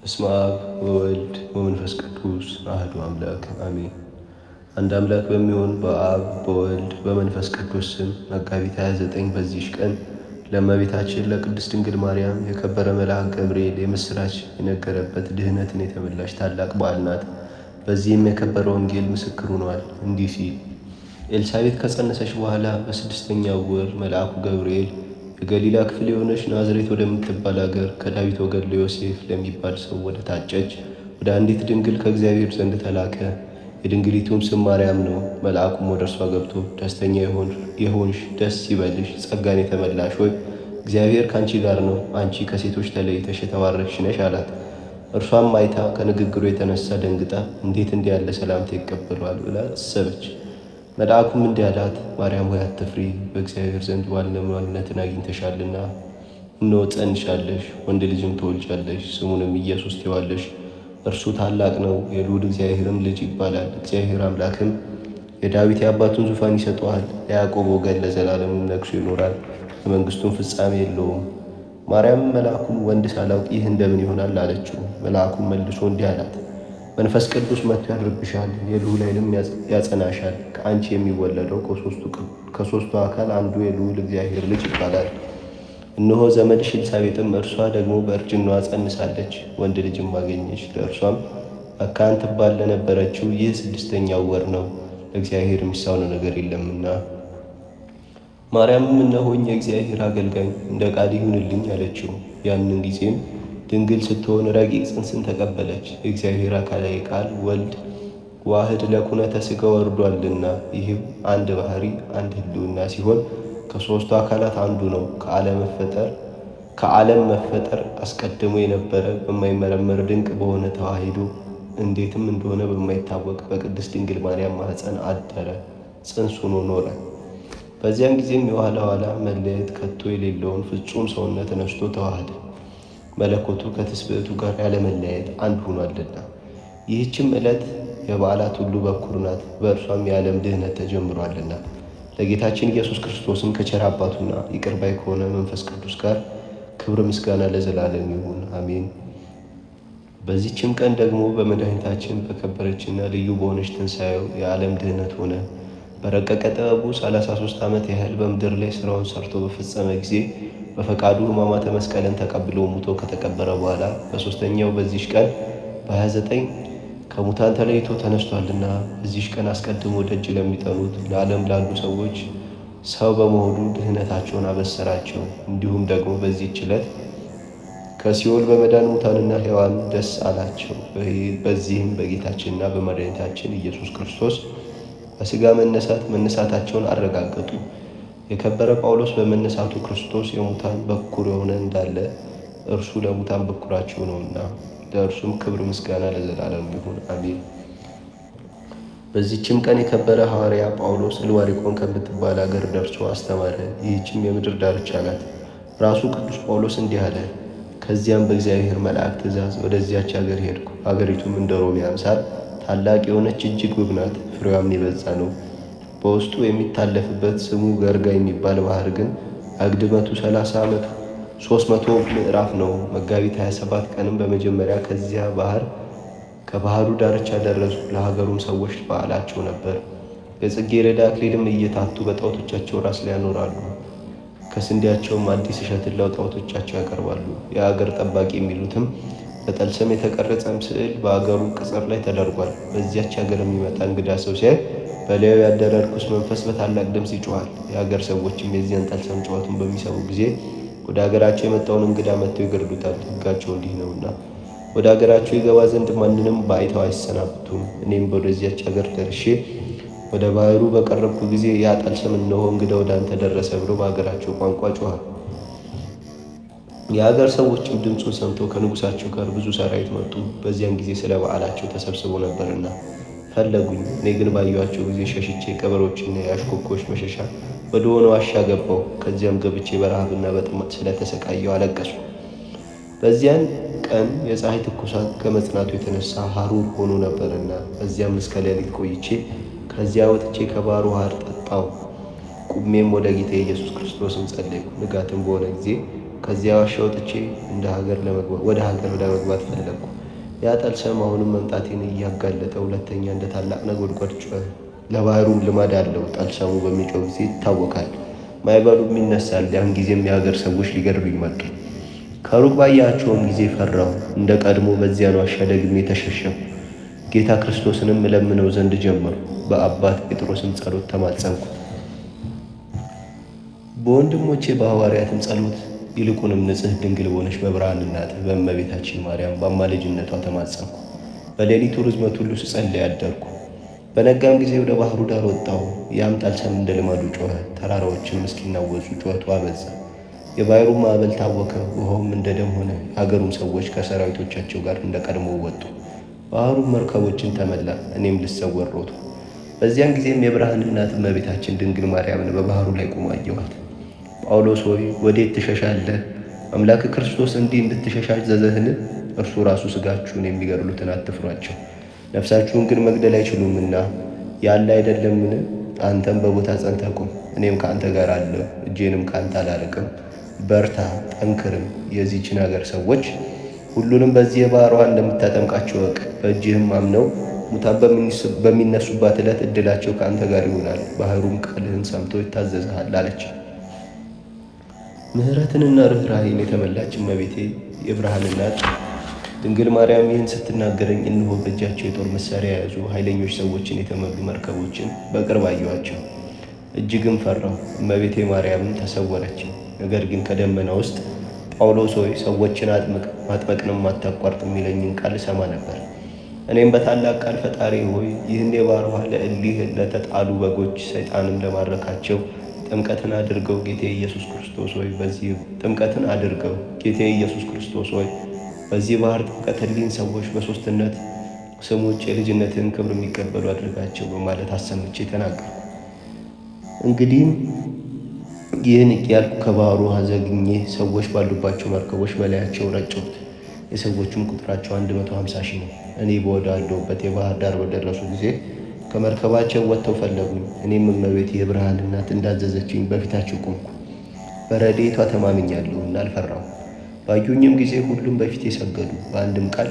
በስመ አብ ወወልድ ወመንፈስ ቅዱስ አሐዱ አምላክ አሜን። አንድ አምላክ በሚሆን በአብ በወልድ በመንፈስ ቅዱስ ስም መጋቢት 29 በዚህች ቀን ለእመቤታችን ለቅድስት ድንግል ማርያም የከበረ መልአክ ገብርኤል የምሥራች የነገረበት ድኅነትን የተመላች ታላቅ በዓል ናት። በዚህም የከበረ ወንጌል ምስክር ሆኗል እንዲህ ሲል። ኤልሳቤጥ ከጸነሰች በኋላ በስድስተኛው ወር መልአኩ ገብርኤል የገሊላ ክፍል የሆነች ናዝሬት ወደምትባል አገር ከዳዊት ወገን ለዮሴፍ ለሚባል ሰው ወደ ታጨች ወደ አንዲት ድንግል ከእግዚአብሔር ዘንድ ተላከ። የድንግሊቱም ስም ማርያም ነው። መልአኩም ወደ እርሷ ገብቶ ደስተኛ የሆንሽ ደስ ይበልሽ፣ ጸጋን የተመላሽ ሆይ እግዚአብሔር ከአንቺ ጋር ነው፣ አንቺ ከሴቶች ተለይተሽ የተባረክሽ ነሽ አላት። እርሷም አይታ ከንግግሩ የተነሳ ደንግጣ እንዴት እንዲህ ያለ ሰላምታ ይቀበሏል ብላ አሰበች። መልአኩም እንዲህ አላት፣ ማርያም ሆይ አትፍሪ፣ በእግዚአብሔር ዘንድ ባለሟልነትን አግኝተሻልና። እነሆ ጸንሻለሽ፣ ወንድ ልጅም ትወልጃለሽ፣ ስሙንም ኢየሱስ ትዪዋለሽ። እርሱ ታላቅ ነው፣ የልዑል እግዚአብሔርም ልጅ ይባላል። እግዚአብሔር አምላክም የዳዊት የአባቱን ዙፋን ይሰጠዋል፣ ለያዕቆብ ወገን ለዘላለሙ ነግሶ ይኖራል፣ የመንግሥቱም ፍጻሜ የለውም። ማርያምም መልአኩን ወንድ ሳላውቅ ይህ እንደምን ይሆናል አለችው። መልአኩም መልሶ እንዲህ አላት፣ መንፈስ ቅዱስ መጥቶ ያድርብሻል፣ የልዑል ኃይልም ያጸናሻል። ከአንቺ የሚወለደው ከሦስቱ አካል አንዱ የልዑል እግዚአብሔር ልጅ ይባላል። እነሆ ዘመድሽ ኤልሳቤጥም እርሷ ደግሞ በእርጅናዋ ጸንሳለች፣ ወንድ ልጅም አገኘች። ለእርሷም መካን ትባል ለነበረችው ይህ ስድስተኛው ወር ነው፣ ለእግዚአብሔር የሚሳነው ነገር የለምና። ማርያምም እነሆኝ የእግዚአብሔር አገልጋይ፣ እንደ ቃል ይሁንልኝ አለችው። ያንን ጊዜም ድንግል ስትሆን ረቂቅ ጽንስን ተቀበለች። የእግዚአብሔር አካላዊ ቃል ወልድ ዋህድ ለኩነተ ሥጋ ወርዷልና። ይህም አንድ ባህሪ አንድ ሕልውና ሲሆን ከሦስቱ አካላት አንዱ ነው። ከዓለም መፈጠር አስቀድሞ የነበረ በማይመረመር ድንቅ በሆነ ተዋሂዶ እንዴትም እንደሆነ በማይታወቅ በቅድስት ድንግል ማርያም ማኅፀን አደረ፣ ጽንስ ሆኖ ኖረ። በዚያን ጊዜም የኋላ ኋላ መለየት ከቶ የሌለውን ፍጹም ሰውነት ተነስቶ ተዋህደ። መለኮቱ ከትስብእቱ ጋር ያለመለያየት አንድ ሆኗልና። ይህችም ዕለት የበዓላት ሁሉ በኩር ናት፣ በእርሷም የዓለም ድኅነት ተጀምሯልና። ለጌታችን ኢየሱስ ክርስቶስም ከቸር አባቱና ይቅር ባይ ከሆነ መንፈስ ቅዱስ ጋር ክብር ምስጋና ለዘላለም ይሁን አሜን። በዚህችም ቀን ደግሞ በመድኃኒታችን በከበረችና ልዩ በሆነች ትንሣኤው የዓለም ድኅነት ሆነ። በረቀቀ ጥበቡ 33 ዓመት ያህል በምድር ላይ ሥራውን ሰርቶ በፈጸመ ጊዜ በፈቃዱ ሕማማተ መስቀልን ተቀብሎ ሙቶ ከተቀበረ በኋላ በሦስተኛው በዚህች ቀን በ29 ከሙታን ተለይቶ ተነስቷልና። በዚህች ቀን አስቀድሞ ደጅ ለሚጠኑት ለዓለም ላሉ ሰዎች ሰው በመሆኑ ድኅነታቸውን አበሰራቸው። እንዲሁም ደግሞ በዚህች ዕለት ከሲኦል በመዳን ሙታንና ሕያዋን ደስ አላቸው። በዚህም በጌታችንና በመድኃኒታችን ኢየሱስ ክርስቶስ በሥጋ መነሳታቸውን አረጋገጡ። የከበረ ጳውሎስ በመነሳቱ ክርስቶስ የሙታን በኩር የሆነ እንዳለ እርሱ ለሙታን በኩራቸው ነውና፣ ለእርሱም ክብር ምስጋና ለዘላለም ይሁን አሜን። በዚህችም ቀን የከበረ ሐዋርያ ጳውሎስ እልዋሪቆን ከምትባል አገር ደርሶ አስተማረ። ይህችም የምድር ዳርቻ ናት። ራሱ ቅዱስ ጳውሎስ እንዲህ አለ፣ ከዚያም በእግዚአብሔር መልአክ ትእዛዝ ወደዚያች አገር ሄድኩ። አገሪቱም እንደ ሮሜ አምሳል ታላቅ የሆነች እጅግ ውብ ናት፣ ፍሬዋም የበዛ ነው። በውስጡ የሚታለፍበት ስሙ ገርጋ የሚባል ባህር ግን አግድመቱ 30 ዓመት 300 ምዕራፍ ነው። መጋቢት 27 ቀንም በመጀመሪያ ከዚያ ከባህሩ ዳርቻ ደረሱ። ለሀገሩም ሰዎች በዓላቸው ነበር። የጽጌረዳ አክሊልም እየታቱ በጣዖቶቻቸው ራስ ላይ ያኖራሉ። ከስንዴያቸውም አዲስ እሸትን ለጣዖቶቻቸው ያቀርባሉ። የአገር ጠባቂ የሚሉትም በጠልሰም የተቀረጸም ስዕል በአገሩ ቅጽር ላይ ተደርጓል። በዚያች ሀገር የሚመጣ እንግዳ ሰው ሲያይ በላዩ ያደረ ርኩስ መንፈስ በታላቅ ድምፅ ይጮኻል። የሀገር ሰዎችም የዚያን ጠልሰም ጨዋቱን በሚሰሙ ጊዜ ወደ ሀገራቸው የመጣውን እንግዳ መጥተው ይገድሉታል። ሕጋቸው እንዲህ ነውና ወደ ሀገራቸው ይገባ ዘንድ ማንንም በአይተው አይሰናብቱም። እኔም ወደዚያች ሀገር ደርሼ ወደ ባህሩ በቀረብኩ ጊዜ ያ ጠልሰም እነሆ እንግዳ ወደ አንተ ደረሰ ብሎ በሀገራቸው ቋንቋ ጮኸ። የሀገር ሰዎችም ድምፁን ሰምተው ከንጉሳቸው ጋር ብዙ ሰራዊት መጡ። በዚያን ጊዜ ስለ በዓላቸው ተሰብስበው ነበርና ፈለጉኝ። እኔ ግን ባየኋቸው ጊዜ ሸሽቼ ቀበሮችና የአሽኮኮች መሸሻ ወደ ሆነ ዋሻ ገባሁ። ከዚያም ገብቼ በረሃብና በጥማት ስለተሰቃየው አለቀስኩ። በዚያን ቀን የፀሐይ ትኩሳት ከመጽናቱ የተነሳ ሐሩር ሆኖ ነበርና በዚያም እስከ ሌሊት ቆይቼ ከዚያ ወጥቼ ከባሕሩ ውሃ ጠጣሁ። ቁሜም ወደ ጌታ ኢየሱስ ክርስቶስም ጸለይኩ። ንጋትም በሆነ ጊዜ ከዚያ ዋሻ ወጥቼ ወደ ሀገር ለመግባት ፈለግኩ። ያ ጠልሰም አሁንም መምጣቴን እያጋለጠ ሁለተኛ እንደ ታላቅ ነጎድጓድ ጮኸ። ለባህሩም ልማድ አለው። ጠልሰሙ በሚጮህ ጊዜ ይታወካል፣ ማዕበሉም ይነሳል። ያን ጊዜም የሀገር ሰዎች ሊገድሉኝ መጡ። ከሩቅ ባያቸውም ጊዜ ፈራሁ። እንደ ቀድሞ በዚያን ዋሻ ደግሜ ተሸሸኩ። ጌታ ክርስቶስንም እለምነው ዘንድ ጀመርኩ። በአባት ጴጥሮስም ጸሎት ተማጸንኩ። በወንድሞቼ በሐዋርያትም ጸሎት ይልቁንም ንጽሕት ድንግል በሆነች በብርሃን እናት በእመቤታችን ማርያም በአማላጅነቷ ተማጸንኩ። በሌሊቱ ርዝመት ሁሉ ስጸልይ አደርኩ። በነጋም ጊዜ ወደ ባህሩ ዳር ወጣሁ። ያም ጠልሰም እንደ ልማዱ ጮኸ። ተራራዎችም እስኪናወጹ ጩኸቱ አበዛ። የባሕሩም ማዕበል ታወከ፣ ውኃውም እንደ ደም ሆነ። የአገሩም ሰዎች ከሰራዊቶቻቸው ጋር እንደ ቀድሞው ወጡ። ባህሩም መርከቦችን ተመላ። እኔም ልሰወር ሮጥሁ። በዚያን ጊዜም የብርሃን እናት እመቤታችን ድንግል ማርያምን በባሕሩ ላይ ቆማ አየኋት። ጳውሎስ ሆይ ወዴት ትሸሻለህ? አምላክ ክርስቶስ እንዲህ እንድትሸሽ አዘዘህን? እርሱ ራሱ ሥጋችሁን የሚገድሉትን አትፍሯቸው፣ ነፍሳችሁን ግን መግደል አይችሉምና ያለ አይደለምን? አንተም በቦታ ጸንተህ ቁም፣ እኔም ከአንተ ጋር አለሁ፣ እጄንም ከአንተ አላርቅም። በርታ ጠንክርም። የዚህችን አገር ሰዎች ሁሉንም በዚህ የባሕር ውኃ እንደምታጠምቃቸው እወቅ። በእጅህም አምነው ሙታን በሚነሱባት ዕለት ዕድላቸው ከአንተ ጋር ይሆናል። ባሕሩም ቃልህን ሰምቶ ይታዘዝሃል አለች። ምሕረትንና ርኅራኄን የተመላች እመቤቴ የብርሃን እናት ድንግል ማርያም ይህን ስትናገረኝ እነሆ በእጃቸው የጦር መሣሪያ የያዙ ኃይለኞች ሰዎችን የተመሉ መርከቦችን በቅርብ አየኋቸው። እጅግም ፈራሁ። እመቤቴ ማርያምም ተሰወረችኝ። ነገር ግን ከደመና ውስጥ ጳውሎስ ሆይ ሰዎችን አጥምቅ፣ ማጥመቅንም አታቋርጥ የሚለኝን ቃል እሰማ ነበር። እኔም በታላቅ ቃል ፈጣሪ ሆይ ይህን የባሕር ውኃ ለእሊህ ለተጣሉ በጎች ሰይጣንም ለማረካቸው ጥምቀትን አድርገው ጌቴ ኢየሱስ ክርስቶስ ሆይ በዚህ ባሕር ጥምቀት እሊህን ሰዎች በሦስትነት ስሞች የልጅነትን ክብር የሚቀበሉ አድርጋቸው በማለት አሰምቼ ተናገርኩ። እንግዲህም ይህን እያልኩ ከባሕሩ ውኃ ዘግኜ ሰዎች ባሉባቸው መርከቦች በላያቸው ረጨሁት። የሰዎቹም ቁጥራቸው 150 ሺህ ነው። እኔ በወዳለሁበት የባሕር ዳር በደረሱ ጊዜ ከመርከባቸው ወጥተው ፈለጉኝ። እኔም እመቤቴ የብርሃን እናት እንዳዘዘችኝ በፊታቸው ቆምኩ። በረድኤቷ ተማምኛለሁና አልፈራሁም። ባዩኝም ጊዜ ሁሉም በፊቴ ሰገዱ። በአንድም ቃል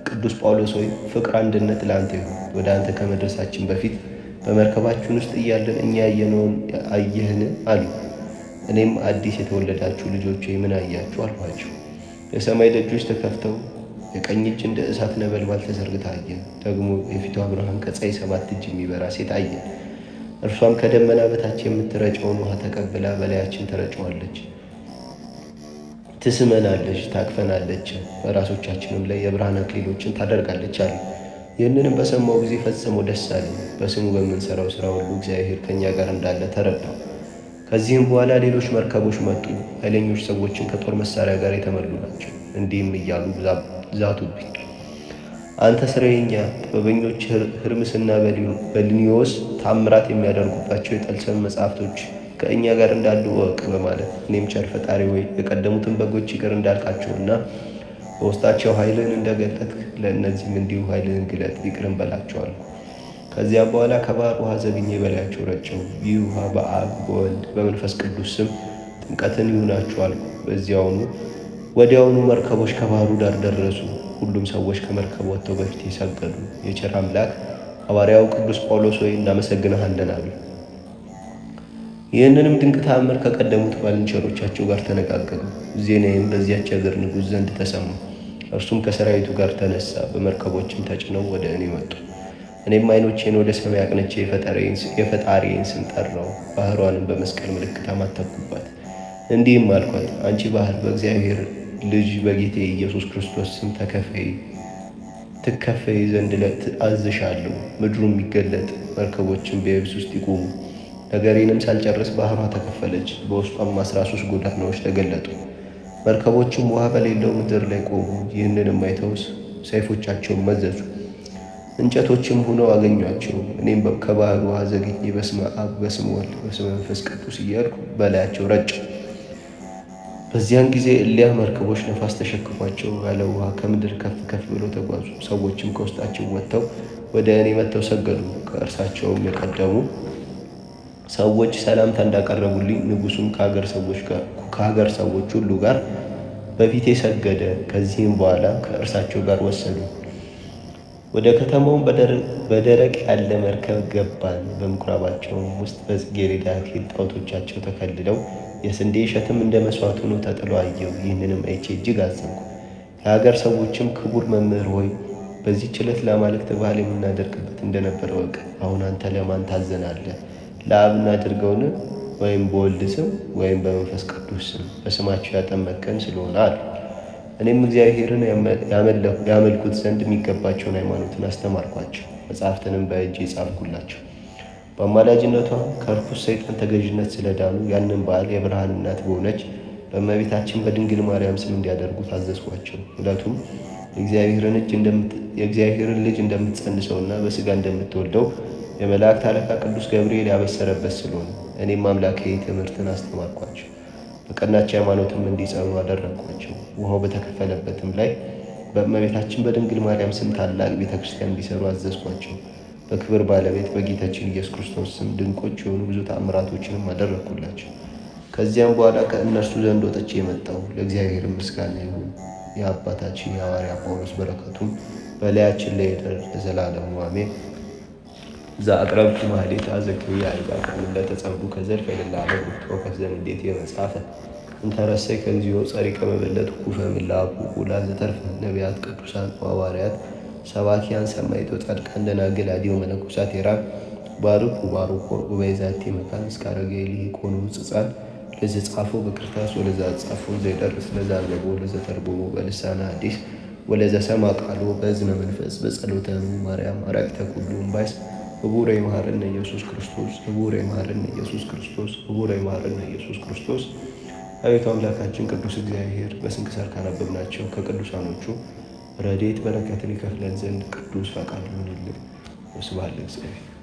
ቅዱስ ጳውሎስ ሆይ ፍቅር፣ አንድነት ለአንተ ይሁን። ወደ አንተ ከመድረሳችን በፊት በመርከባችን ውስጥ እያለን እኛ ያየነውን አየህን አሉ። እኔም አዲስ የተወለዳችሁ ልጆች ምን አያችሁ አልኋቸው። የሰማይ ደጆች ተከፍተው የቀኝ እጅ እንደ እሳት ነበልባል ተዘርግታ አየን። ደግሞ የፊቷ ብርሃን ከፀሐይ 7 እጅ የሚበራ ሴት አየን። እርሷም ከደመና በታች የምትረጨውን ውኃ ተቀብላ በላያችን ተረጨዋለች፣ ትስመናለች፣ ታቅፈናለች፣ በራሶቻችንም ላይ የብርሃን አክሊሎችን ታደርጋለች አሉ። ይህንንም በሰማው ጊዜ ፈጽሞ ደስ አለኝ። በስሙ በምንሠራው ሥራ ሁሉ እግዚአብሔር ከእኛ ጋር እንዳለ ተረዳው። ከዚህም በኋላ ሌሎች መርከቦች መጡ። ኃይለኞች ሰዎችን ከጦር መሣሪያ ጋር የተመሉ ናቸው። እንዲህም እያሉ ዛቱብኝ። አንተ ሥራየኛ ጥበበኞች ሕርምስና በሊኒዮስ ታምራት የሚያደርጉባቸው የጠልሰም መጻሕፍቶች ከእኛ ጋር እንዳሉ እወቅ በማለት እኔም ቸር ፈጣሪ ወይ የቀደሙትን በጎች ይቅር እንዳልካቸውና በውስጣቸው ኃይልን እንደገለጥክ ለእነዚህም እንዲሁ ኃይልን ግለጥ፣ ይቅርም በላቸዋል። ከዚያም በኋላ ከባሕር ውኃ ዘግኜ በላያቸው ረጨው። ይህ ውኃ በአብ በወልድ በመንፈስ ቅዱስ ስም ጥምቀትን ይሁናችሁ አልኩ። ወዲያውኑ መርከቦች ከባሕሩ ዳር ደረሱ። ሁሉም ሰዎች ከመርከብ ወጥተው በፊቴ ሰገዱ። የቸር አምላክ ሐዋርያው ቅዱስ ጳውሎስ ሆይ እናመሰግንሃለን አሉ። ይህንንም ድንቅ ተአምር ከቀደሙት ባልንጀሮቻቸው ጋር ተነጋገሩ። ዜናዬም በዚያች አገር ንጉሥ ዘንድ ተሰማ። እርሱም ከሰራዊቱ ጋር ተነሳ። በመርከቦችም ተጭነው ወደ እኔ መጡ። እኔም ዓይኖቼን ወደ ሰማይ አቅንቼ የፈጣሪዬን ስም ጠራው። ባሕሯንም በመስቀል ምልክት አማተብኩባት። እንዲህም አልኳት፣ አንቺ ባሕር በእግዚአብሔር ልጅ በጌቴ ኢየሱስ ክርስቶስ ስም ትከፈይ ዘንድ አዝሻለሁ። ምድሩም ይገለጥ፣ መርከቦችም በየብስ ውስጥ ይቆሙ። ነገሬንም ሳልጨርስ ባሕሯ ተከፈለች። በውስጧም 13 ጎዳናዎች ተገለጡ። መርከቦችም ውኃ በሌለው ምድር ላይ ቆሙ። ይህንንም አይተው ሰይፎቻቸውን መዘዙ። እንጨቶችም ሆነው አገኟቸው። እኔም ከባሕር ውኃ ዘግኜ በስመ አብ በስመ ወልድ በስመ መንፈስ ቅዱስ እያልኩ በላያቸው ረጨ። በዚያን ጊዜ እሊያ መርከቦች ነፋስ ተሸክሟቸው ያለ ውኃ ከምድር ከፍ ከፍ ብለው ተጓዙ። ሰዎችም ከውስጣቸው ወጥተው ወደ እኔ መጥተው ሰገዱ። ከእርሳቸውም የቀደሙ ሰዎች ሰላምታ እንዳቀረቡልኝ ንጉሡም ከሀገር ሰዎች ሁሉ ጋር በፊቴ ሰገደ። ከዚህም በኋላ ከእርሳቸው ጋር ወሰዱ። ወደ ከተማውም በደረቅ ያለ መርከብ ገባን። በምኩራባቸውም ውስጥ በጽጌረዳ አክሊል ጣዖቶቻቸው ተከልለው የስንዴ እሸትም እንደ መሥዋዕት ሆኖ ተጥሎ አየሁ። ይህንንም አይቼ እጅግ አዘንኩ። የሀገር ሰዎችም ክቡር መምህር ሆይ በዚህች ዕለት ለአማልክት በዓል የምናደርግበት እንደነበረ እወቅ። አሁን አንተ ለማን ታዘናለህ? ለአብ እናድርገውን? ወይም በወልድ ስም ወይም በመንፈስ ቅዱስ ስም በስማቸው ያጠመቅከን ስለሆነ አሉ። እኔም እግዚአብሔርን ያመልኩት ዘንድ የሚገባቸውን ሃይማኖትን አስተማርኳቸው። መጽሐፍትንም በእጅ የጻፍኩላቸው። በአማላጅነቷ ከርኩስ ሰይጣን ተገዥነት ስለዳኑ ያንን በዓል የብርሃን እናት በሆነች በእመቤታችን በድንግል ማርያም ስም እንዲያደርጉ ታዘዝኳቸው። ዕለቱም የእግዚአብሔርን ልጅ እንደምትጸንሰውና በሥጋ እንደምትወልደው የመላእክት አለቃ ቅዱስ ገብርኤል ያበሰረበት ስለሆነ እኔም አምላኬ ትምህርትን አስተማርኳቸው። በቀናች ሃይማኖትም እንዲጸኑ አደረግኳቸው። ውሃው በተከፈለበትም ላይ በእመቤታችን በድንግል ማርያም ስም ታላቅ ቤተ ክርስቲያን እንዲሰሩ አዘዝኳቸው። በክብር ባለቤት በጌታችን ኢየሱስ ክርስቶስ ስም ድንቆች የሆኑ ብዙ ተአምራቶችንም አደረግኩላቸው። ከዚያም በኋላ ከእነርሱ ዘንድ ወጥቼ የመጣው ለእግዚአብሔር ምስጋና ይሁን። የአባታችን የሐዋርያ ጳውሎስ በረከቱም በላያችን ላይ ይደር ለዘላለሙ አሜን። ዘአቅረብኩ ማኅሌተ አዘክርየ አእላፈ ለተጸምዱ ከዘልፈ ለላለ ወከፍ ዘንዴት የመጽሐፈ እንተረሰይ ከግዚኦ ጸሪቀ መበለት ኩፈ ምላቡ ሁላ ዘተርፈ ነቢያት ቅዱሳን ሐዋርያት ሰባኪያን ሰማዕታት ወጻድቃን ደናግል አድዮ መነኮሳት ሄራን ባርኩ ጉባኤ ዛቲ መካን እስከ አረጋዊ ሊቆኑ ሕፃን ለዘጻፎ በክርታስ ወለዛ ጻፎ ዘይደርስ ለዛ አልቦ ለዘተርጎሙ በልሳነ ሐዲስ ወለዘ ሰማ ቃሉ በእዝነ መንፈስ በጸሎተ ማርያም አራቂተ ኩሉ እምባይስ ህቡረ ይመሐረነ ኢየሱስ ክርስቶስ ህቡረ ይመሐረነ ኢየሱስ ክርስቶስ ህቡረ ይመሐረነ ኢየሱስ ክርስቶስ። አቤቱ አምላካችን ቅዱስ እግዚአብሔር በስንክሳር ካነበብናቸው ከቅዱሳኖቹ ረድኤት በረከትን ይከፍለን ዘንድ ቅዱስ ፈቃድ ይሁንልን። ወስብሐት ለእግዚአብሔር።